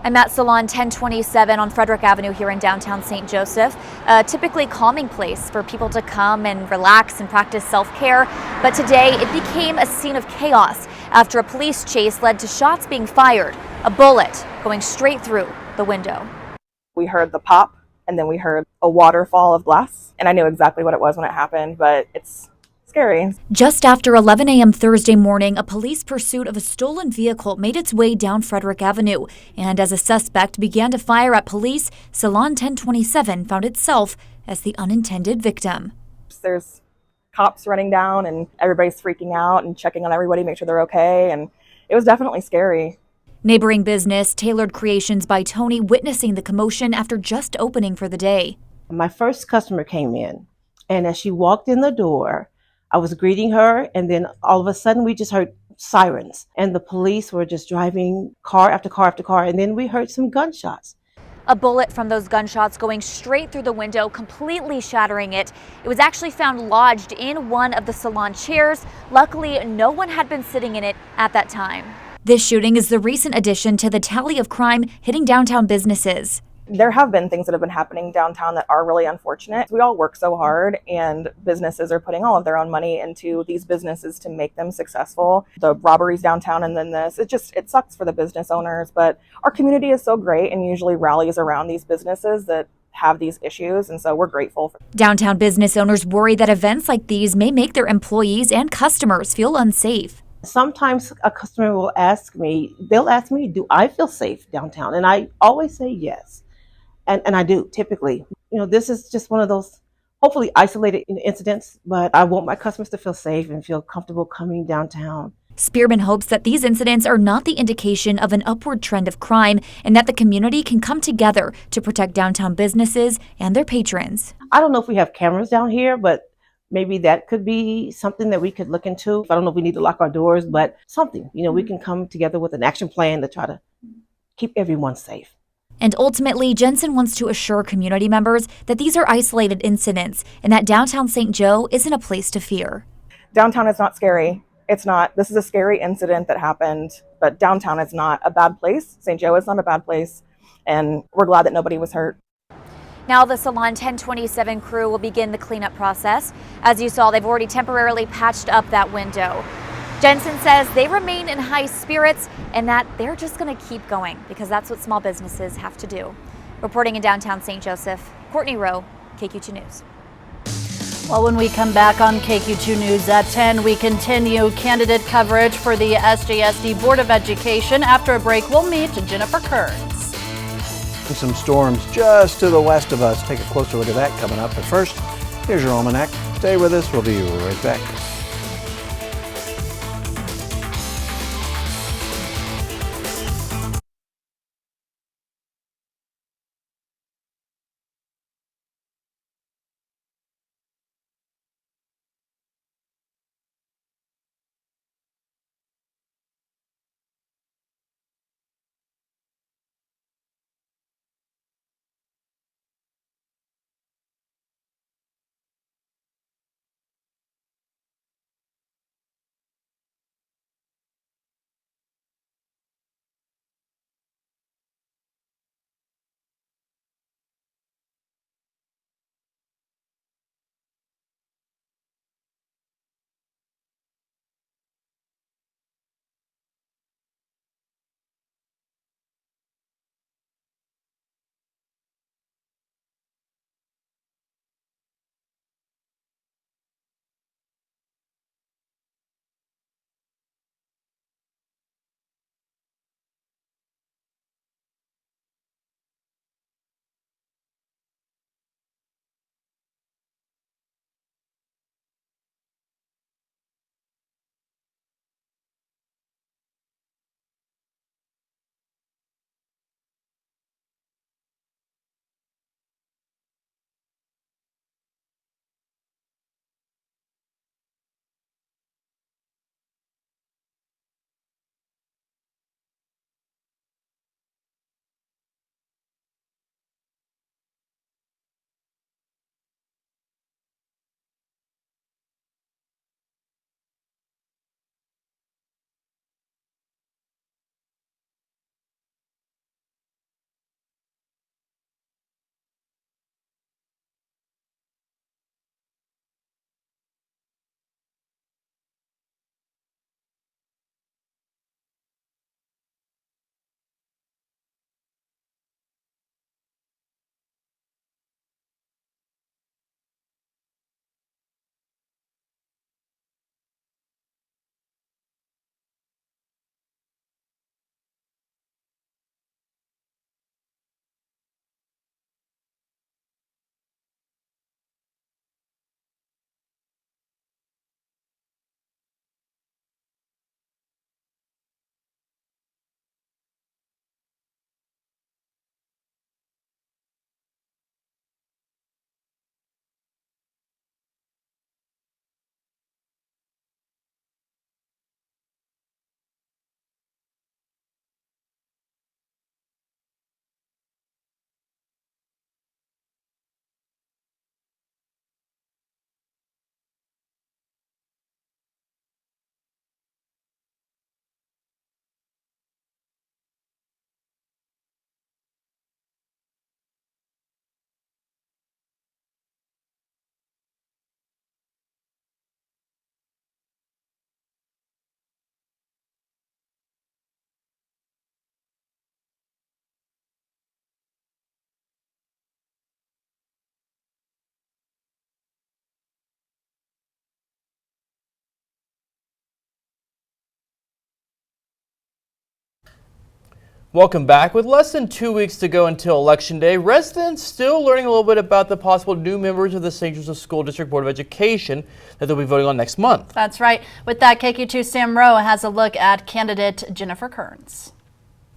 I'm at Salon 1027 on Frederick Avenue here in downtown St. Joseph, a typically calming place for people to come and relax and practice self-care. But today it became a scene of chaos after a police chase led to shots being fired, a bullet going straight through the window. We heard the pop and then we heard a waterfall of glass, and I knew exactly what it was when it happened, but it's scary. Just after 11 a.m. Thursday morning, a police pursuit of a stolen vehicle made its way down Frederick Avenue, and as a suspect began to fire at police, Salon 1027 found itself as the unintended victim. There's cops running down and everybody's freaking out and checking on everybody, make sure they're okay, and it was definitely scary. Neighboring business Tailored Creations by Tony witnessing the commotion after just opening for the day. My first customer came in, and as she walked in the door, I was greeting her, and then all of a sudden we just heard sirens, and the police were just driving car after car after car, and then we heard some gunshots. A bullet from those gunshots going straight through the window, completely shattering it. It was actually found lodged in one of the salon chairs. Luckily, no one had been sitting in it at that time. This shooting is the recent addition to the tally of crime hitting downtown businesses. There have been things that have been happening downtown that are really unfortunate. We all work so hard, and businesses are putting all of their own money into these businesses to make them successful. The robberies downtown and then this, it sucks for the business owners, but our community is so great and usually rallies around these businesses that have these issues, and so we're grateful. Downtown business owners worry that events like these may make their employees and customers feel unsafe. Sometimes a customer will ask me, do I feel safe downtown? And I always say yes. And I do, typically. This is just one of those hopefully isolated incidents, but I want my customers to feel safe and feel comfortable coming downtown. Spearman hopes that these incidents are not the indication of an upward trend of crime and that the community can come together to protect downtown businesses and their patrons. I don't know if we have cameras down here, but maybe that could be something that we could look into. I don't know if we need to lock our doors, but something, we can come together with an action plan to try to keep everyone safe. And ultimately, Jensen wants to assure community members that these are isolated incidents and that downtown St. Joe isn't a place to fear. Downtown is not scary. It's not. This is a scary incident that happened, but downtown is not a bad place. St. Joe is not a bad place, and we're glad that nobody was hurt. Now the Salon 1027 crew will begin the cleanup process. As you saw, they've already temporarily patched up that window. Jensen says they remain in high spirits and that they're just going to keep going because that's what small businesses have to do. Reporting in downtown St. Joseph, Courtney Rowe, KQ2 News. Well, when we come back on KQ2 News at 10, we continue candidate coverage for the SJSD Board of Education. After a break, we'll meet Jennifer Kearns. And some storms just to the west of us. Take a closer look at that coming up. But first, here's your almanac. Stay with us. We'll be right back. Welcome back. With less than 2 weeks to go until Election Day, residents still learning a little bit about the possible new members of the St. Joseph School District Board of Education that they'll be voting on next month. That's right. With that, KQ2 Sam Rowe has a look at candidate Jennifer Kearns.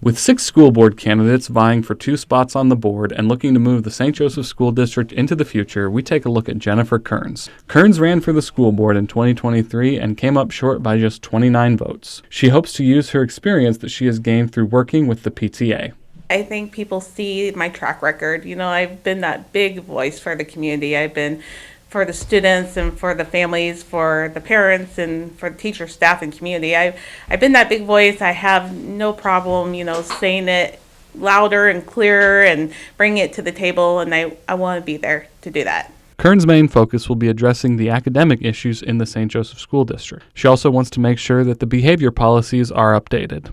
With 6 school board candidates vying for 2 spots on the board and looking to move the St. Joseph School District into the future, we take a look at Jennifer Kearns. Kearns ran for the school board in 2023 and came up short by just 29 votes. She hopes to use her experience that she has gained through working with the PTA. I think people see my track record. You know, I've been that big voice for the community. I've been for the students and for the families, for the parents and for the teacher, staff, and community. I've been that big voice. I have no problem, saying it louder and clearer and bringing it to the table, and I want to be there to do that. Kearns' main focus will be addressing the academic issues in the St. Joseph School District. She also wants to make sure that the behavior policies are updated.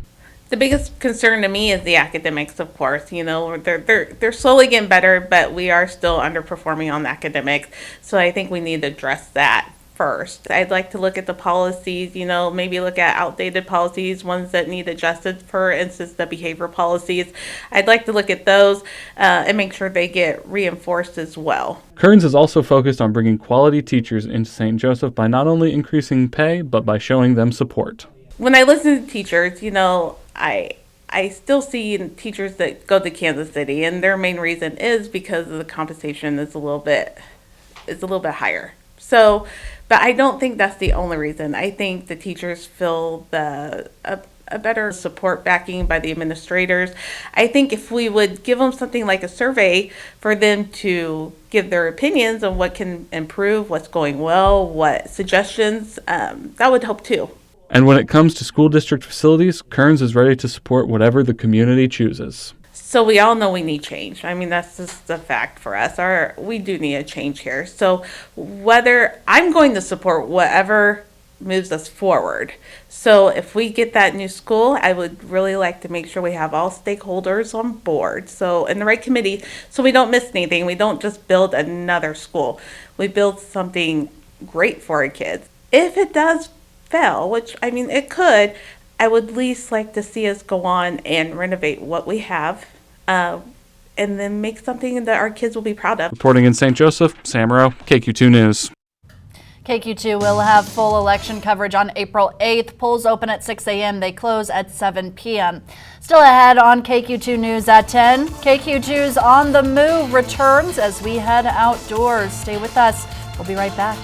The biggest concern to me is the academics, of course. They're slowly getting better, but we are still underperforming on academics. So I think we need to address that first. I'd like to look at the policies, maybe look at outdated policies, ones that need adjusted, for instance, the behavior policies. I'd like to look at those and make sure they get reinforced as well. Kearns is also focused on bringing quality teachers into St. Joseph by not only increasing pay, but by showing them support. When I listen to teachers, I still see teachers that go to Kansas City, and their main reason is because of the compensation is a little bit higher. So, but I don't think that's the only reason. I think the teachers feel a better support backing by the administrators. I think if we would give them something like a survey for them to give their opinions on what can improve, what's going well, what suggestions, that would help too. And when it comes to school district facilities, Kearns is ready to support whatever the community chooses. So we all know we need change. I mean, that's just a fact for us. We do need a change here. So whether I'm going to support whatever moves us forward. So if we get that new school, I would really like to make sure we have all stakeholders on board. So in the right committee, so we don't miss anything. We don't just build another school. We build something great for our kids. If it does fail, which it could, I would at least like to see us go on and renovate what we have, and then make something that our kids will be proud of. Reporting in St. Joseph, Sam Rowe, KQ2 News. KQ2 will have full election coverage on April 8th. Polls open at 6 a.m. They close at 7 p.m. Still ahead on KQ2 News at 10. KQ2's On the Move returns as we head outdoors. Stay with us. We'll be right back.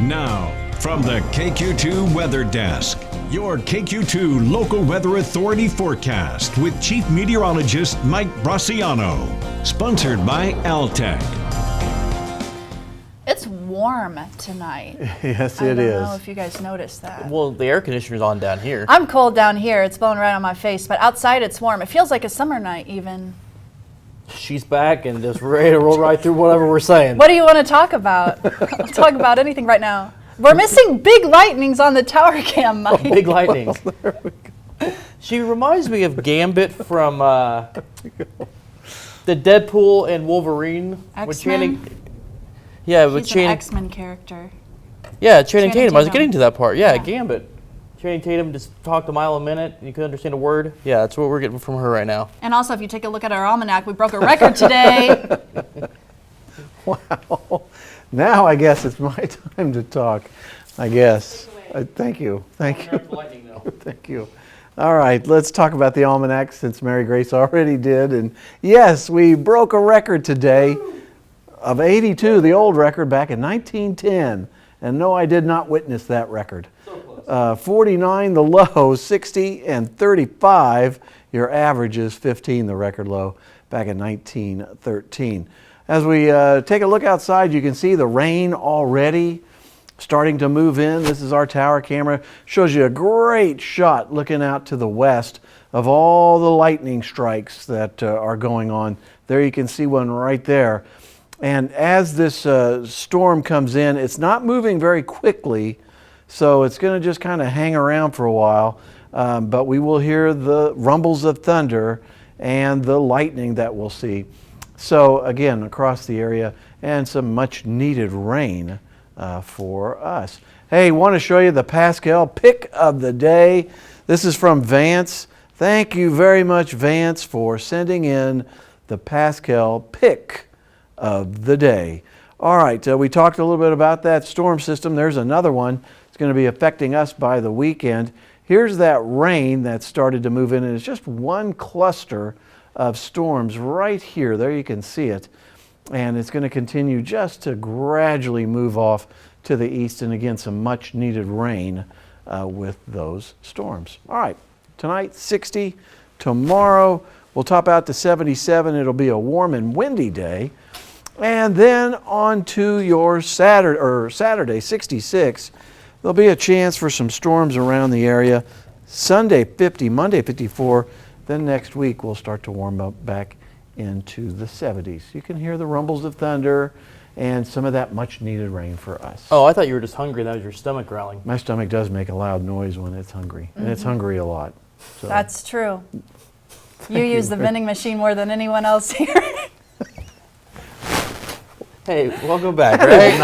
Now, from the KQ2 Weather Desk, your KQ2 Local Weather Authority forecast with Chief Meteorologist Mike Brasciano. Sponsored by Altec. It's warm tonight. Yes, I it don't is. know if you guys noticed that. Well, the air conditioner's on down here. I'm cold down here. It's blowing right on my face, but outside it's warm. It feels like a summer night even. She's back and just ready to roll right through whatever we're saying. What do you want to talk about? I'll talk about anything right now. We're missing big lightnings on the tower cam, Mike. Big lightning. She reminds me of Gambit from the Deadpool and Wolverine. With X-Men? with He's an Channing. X-Men character. Yeah, Channing Tatum. I was Tatum. getting to that part. Yeah, Yeah. Gambit. Channing Tatum just talked a mile a minute and you couldn't understand a word. Yeah, that's what we're getting from her right now. And also, if you take a look at our almanac, we broke a record today. Wow. Now I guess it's my time to talk. I guess. Thank you. Thank you. Thank you. All right, let's talk about the almanac since Mary Grace already did. And yes, we broke a record today of 82, the old record back in 1910. And no, I did not witness that record. 49 the low, 60 and 35. Your average is 15, the record low back in 1913. As we take a look outside, you can see the rain already starting to move in. This is our tower camera. Shows you a great shot looking out to the west of all the lightning strikes that are going on. There you can see one right there. And as this storm comes in, it's not moving very quickly, so it's going to just kind of hang around for a while. But we will hear the rumbles of thunder and the lightning that we'll see. So again, across the area, and some much needed rain for us. Hey, want to show you the Pascal pick of the day. This is from Vance. Thank you very much, Vance, for sending in the Pascal pick of the day. All right, we talked a little bit about that storm system. There's another one. It's going to be affecting us by the weekend. Here's that rain that started to move in, and it's just one cluster of storms right here. There you can see it. And it's going to continue just to gradually move off to the east, and again, some much needed rain with those storms. All right, tonight 60. Tomorrow we'll top out to 77. It'll be a warm and windy day. And then on to your Saturday 66. There'll be a chance for some storms around the area. Sunday 50, Monday 54. Then next week we'll start to warm up back into the 70s. You can hear the rumbles of thunder and some of that much needed rain for us. Oh, I thought you were just hungry. That was your stomach growling. My stomach does make a loud noise when it's hungry, and it's hungry a lot. So. That's true. You use the vending machine more than anyone else here. Hey, welcome back, right?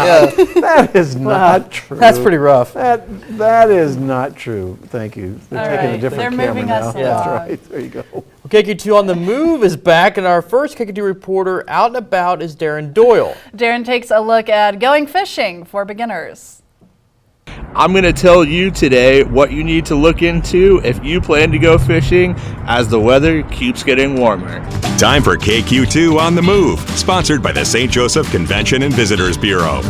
That is not true. That's pretty rough. That is not true. Thank you. They're All taking right, a different they're camera moving now. us That's along. right. There you go. KQ2 on the Move is back, and our first KQ2 reporter out and about is Darren Doyle. Darren takes a look at going fishing for beginners. I'm going to tell you today what you need to look into if you plan to go fishing as the weather keeps getting warmer. Time for KQ2 on the Move, sponsored by the St. Joseph Convention and Visitors Bureau.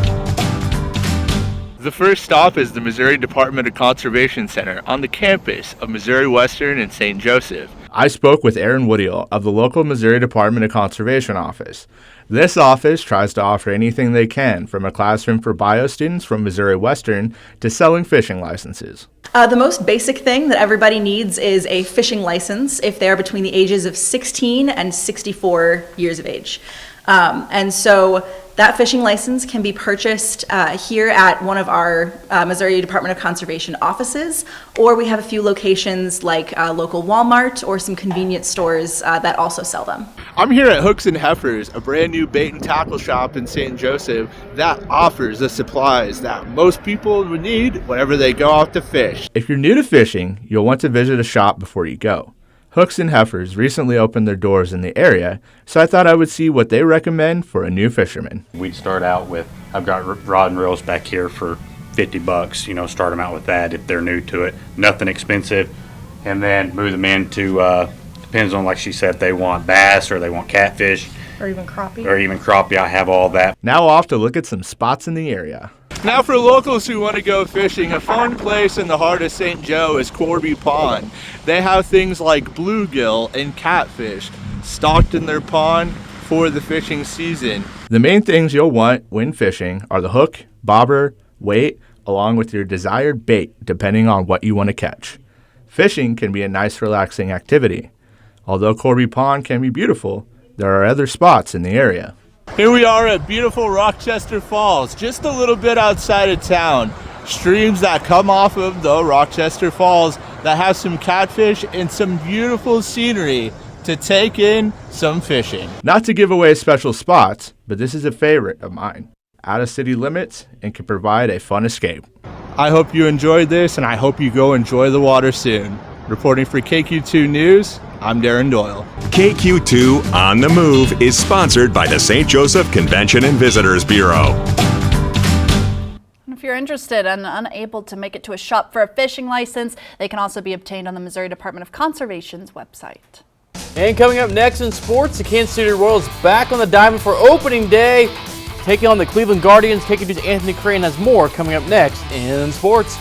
The first stop is the Missouri Department of Conservation Center on the campus of Missouri Western in St. Joseph. I spoke with Aaron Woodiel of the local Missouri Department of Conservation office. This office tries to offer anything they can, from a classroom for bio students from Missouri Western to selling fishing licenses. The most basic thing that everybody needs is a fishing license if they're between the ages of 16 and 64 years of age. And so that fishing license can be purchased here at one of our Missouri Department of Conservation offices, or we have a few locations like local Walmart or some convenience stores that also sell them. I'm here at Hooks and Heifers, a brand new bait and tackle shop in St. Joseph that offers the supplies that most people would need whenever they go out to fish. If you're new to fishing, you'll want to visit a shop before you go. Hooks and Heifers recently opened their doors in the area, so I thought I would see what they recommend for a new fisherman. We'd start out with, I've got rod and reels back here for $50, start them out with that if they're new to it. Nothing expensive. And then move them into, depends on, like she said, if they want bass or they want catfish. Or even crappie. I have all that. Now off to look at some spots in the area. Now for locals who want to go fishing, a fun place in the heart of St. Joe is Corby Pond. They have things like bluegill and catfish stocked in their pond for the fishing season. The main things you'll want when fishing are the hook, bobber, weight, along with your desired bait depending on what you want to catch. Fishing can be a nice relaxing activity. Although Corby Pond can be beautiful, there are other spots in the area. Here we are at beautiful Rochester Falls, just a little bit outside of town. Streams that come off of the Rochester Falls that have some catfish and some beautiful scenery to take in some fishing. Not to give away special spots, but this is a favorite of mine. Out of city limits and can provide a fun escape. I hope you enjoyed this and I hope you go enjoy the water soon. Reporting for KQ2 News, I'm Darren Doyle. KQ2 On the Move is sponsored by the St. Joseph Convention and Visitors Bureau. If you're interested and unable to make it to a shop for a fishing license, they can also be obtained on the Missouri Department of Conservation's website. And coming up next in sports, the Kansas City Royals back on the diamond for opening day, taking on the Cleveland Guardians. KQ2's Anthony Crane has more coming up next in sports.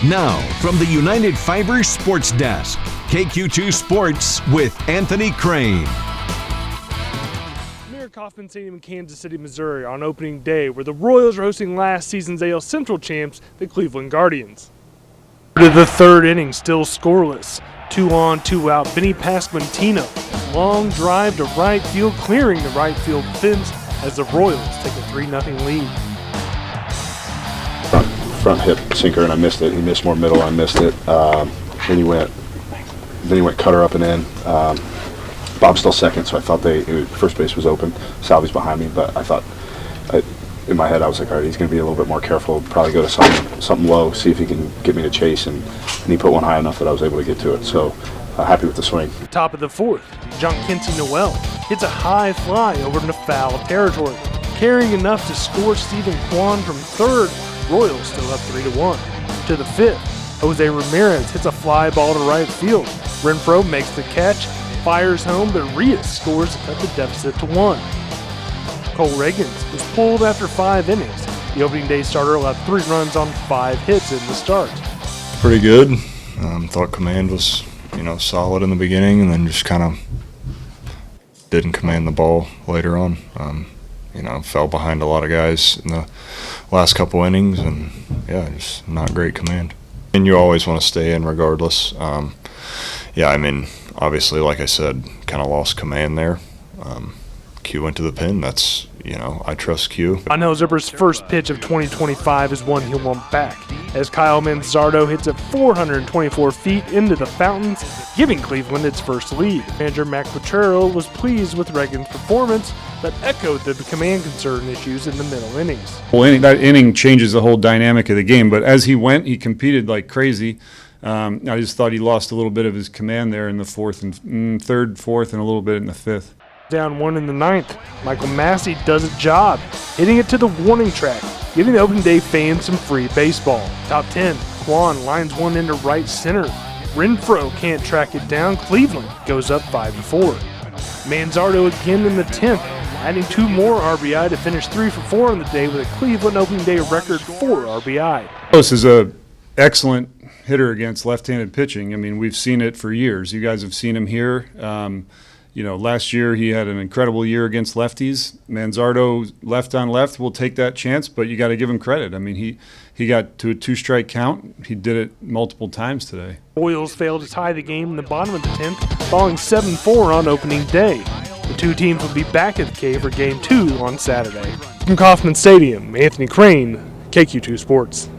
Now, from the United Fibers Sports Desk, KQ2 Sports with Anthony Crane. Mayor Kauffman Stadium in Kansas City, Missouri on opening day, where the Royals are hosting last season's AL Central champs, the Cleveland Guardians. To the third inning, still scoreless. 2 on, 2 out. Benny passed Montino. Long drive to right field, clearing the right field fence as the Royals take a 3-0 lead. Front hip sinker, and I missed it. He missed more middle, I missed it. Then he went cutter up and in. Bob's still second, so I thought first base was open. Salvy's behind me, but I thought, in my head, I was like, all right, he's going to be a little bit more careful, probably go to something low, see if he can get me to chase, and he put one high enough that I was able to get to it. So happy with the swing. Top of the fourth, John Kinsey Noel hits a high fly over into foul territory, carrying enough to score Stephen Kwan from third. Royals still up 3-1. To the fifth, Jose Ramirez hits a fly ball to right field. Renfro makes the catch, fires home, but Rios scores to cut the deficit to 1. Cole Reagans was pulled after 5 innings. The opening day starter allowed 3 runs on 5 hits in the start. Pretty good. Thought command was, solid in the beginning, and then just kind of didn't command the ball later on. Fell behind a lot of guys in the last couple innings, and just not great command. And you always want to stay in regardless. Obviously, like I said, kind of lost command there. Q went to the pin. That's, I trust Q. Onel Zipper's first pitch of 2025 is one he'll want back, as Kyle Manzardo hits it 424 feet into the fountains, giving Cleveland its first lead. Manager Mac Potrero was pleased with Reagan's performance, but echoed the command concern issues in the middle innings. Well, that inning changes the whole dynamic of the game, but as he went, he competed like crazy. I just thought he lost a little bit of his command there in the third, fourth, and a little bit in the fifth. Down 1 in the ninth, Michael Massey does a job, hitting it to the warning track, giving the opening day fans some free baseball. Top 10, Kwan lines one into right center. Renfro can't track it down. Cleveland goes up 5-4. Manzardo again in the 10th, adding 2 more RBI to finish 3 for 4 on the day with a Cleveland opening day record 4 RBI. This is a excellent hitter against left-handed pitching. I mean, we've seen it for years. You guys have seen him here. Last year he had an incredible year against lefties. Manzardo, left on left, will take that chance, but you got to give him credit. I mean, he got to a 2-strike count. He did it multiple times today. Royals failed to tie the game in the bottom of the 10th, falling 7-4 on opening day. The 2 teams will be back at the K for Game 2 on Saturday. From Kauffman Stadium, Anthony Crane, KQ2 Sports.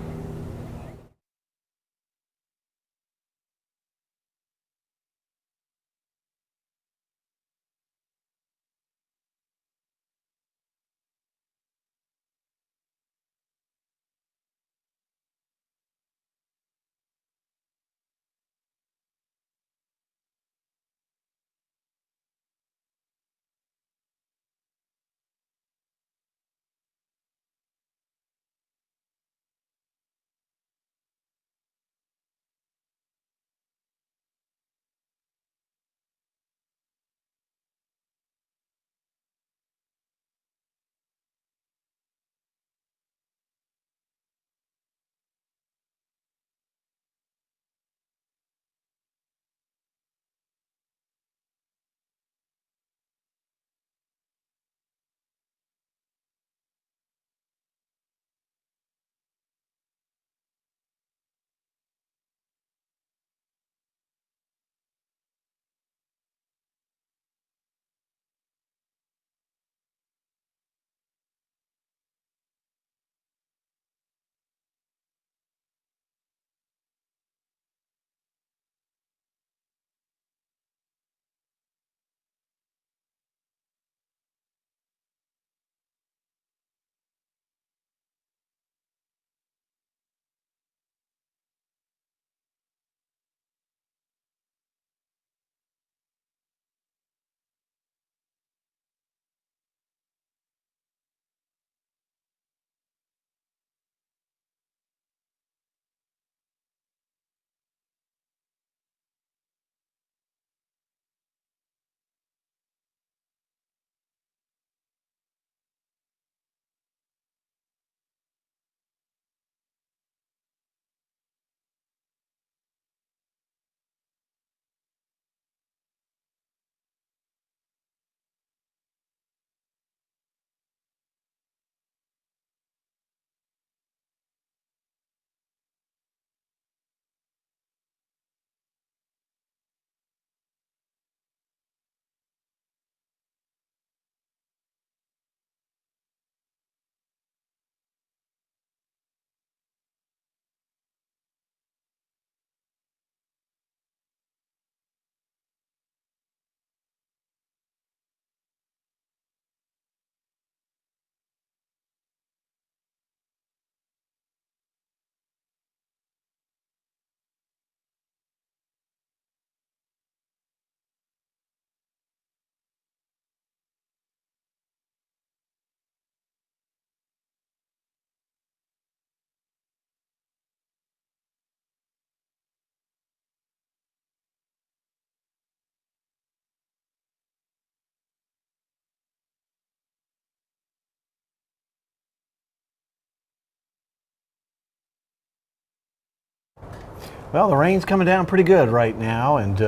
Well, the rain's coming down pretty good right now, and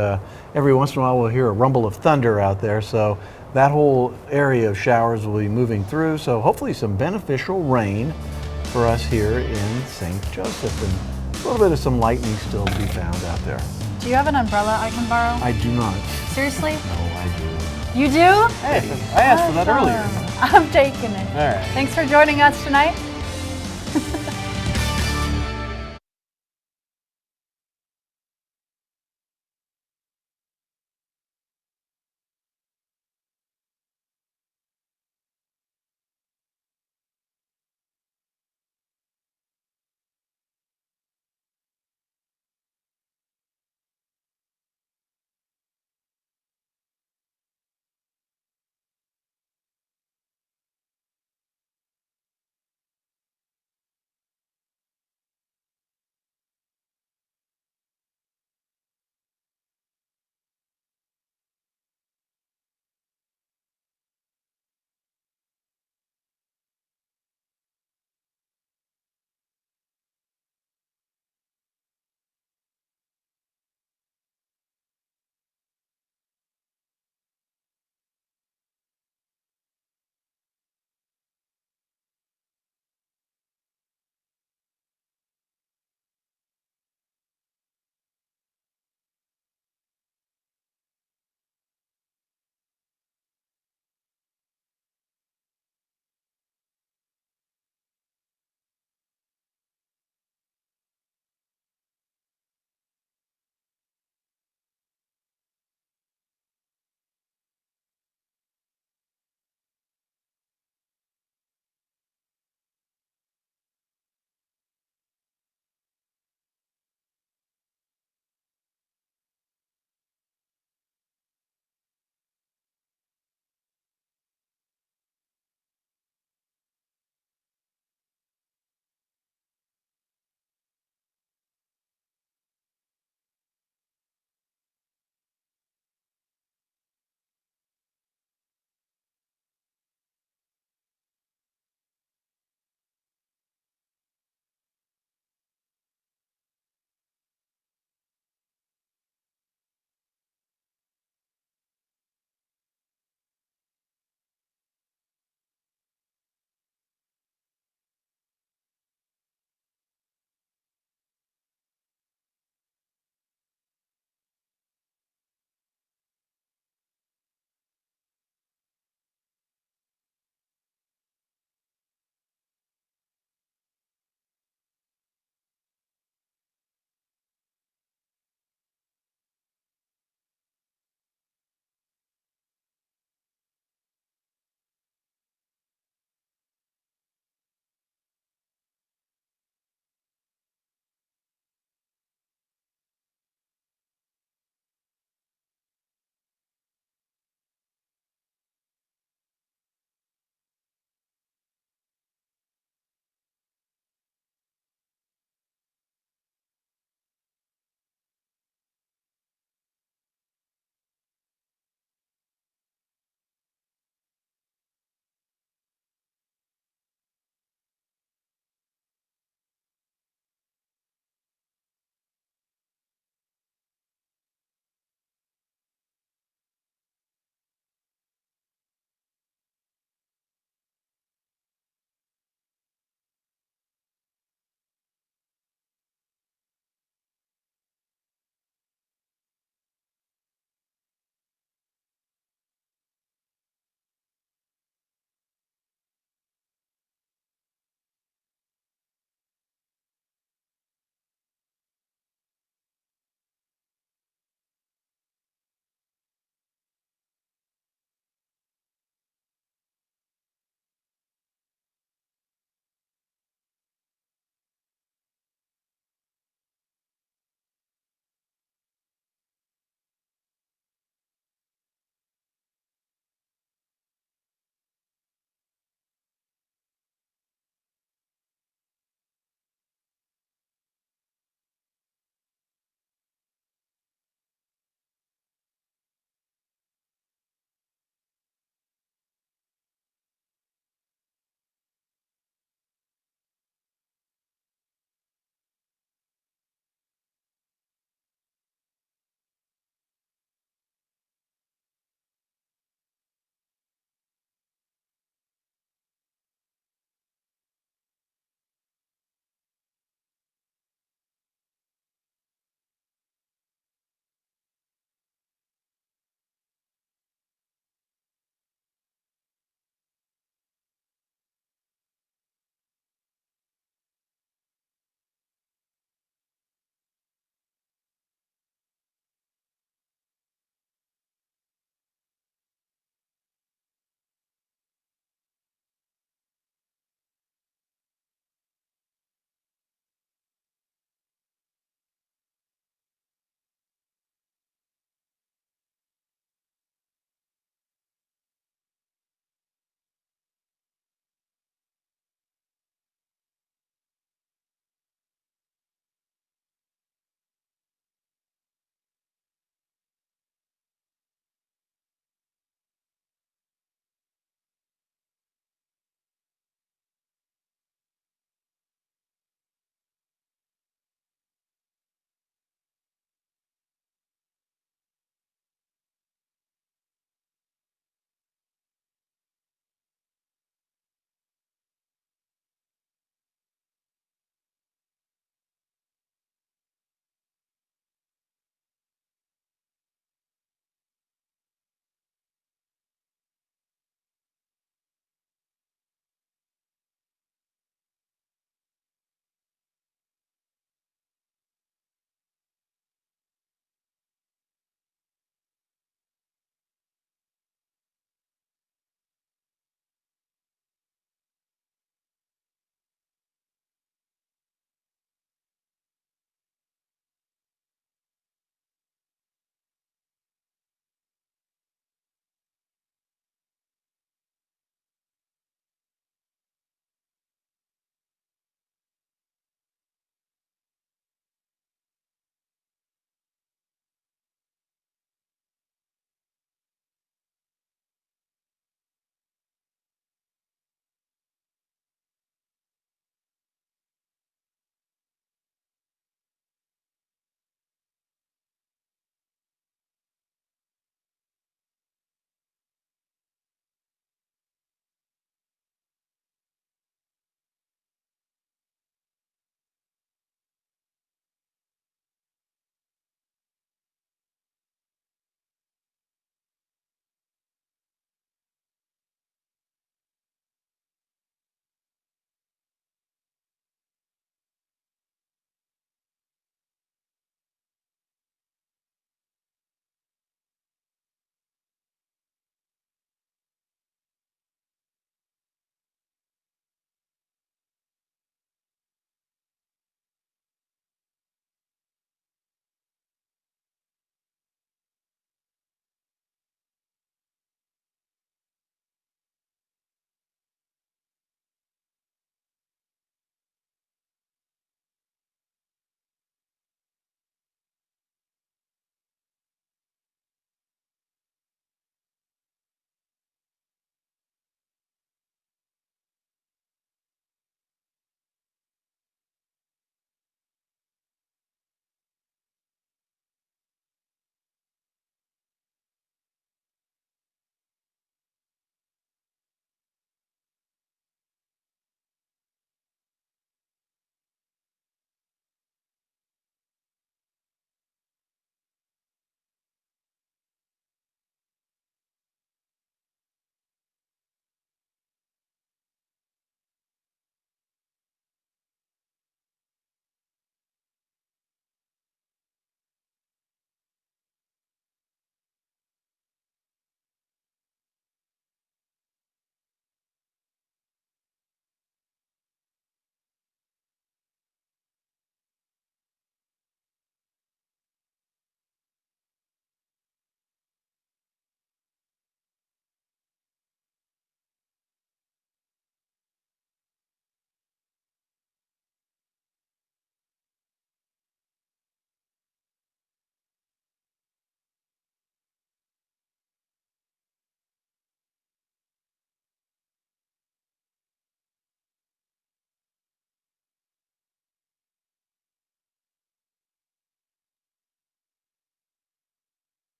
every once in a while we'll hear a rumble of thunder out there. So that whole area of showers will be moving through. So hopefully some beneficial rain for us here in St. Joseph, and a little bit of some lightning still to be found out there. Do you have an umbrella I can borrow? I do not. Seriously? No, I do. You do? Hey, I asked for that earlier. I'm taking it. All right. Thanks for joining us tonight.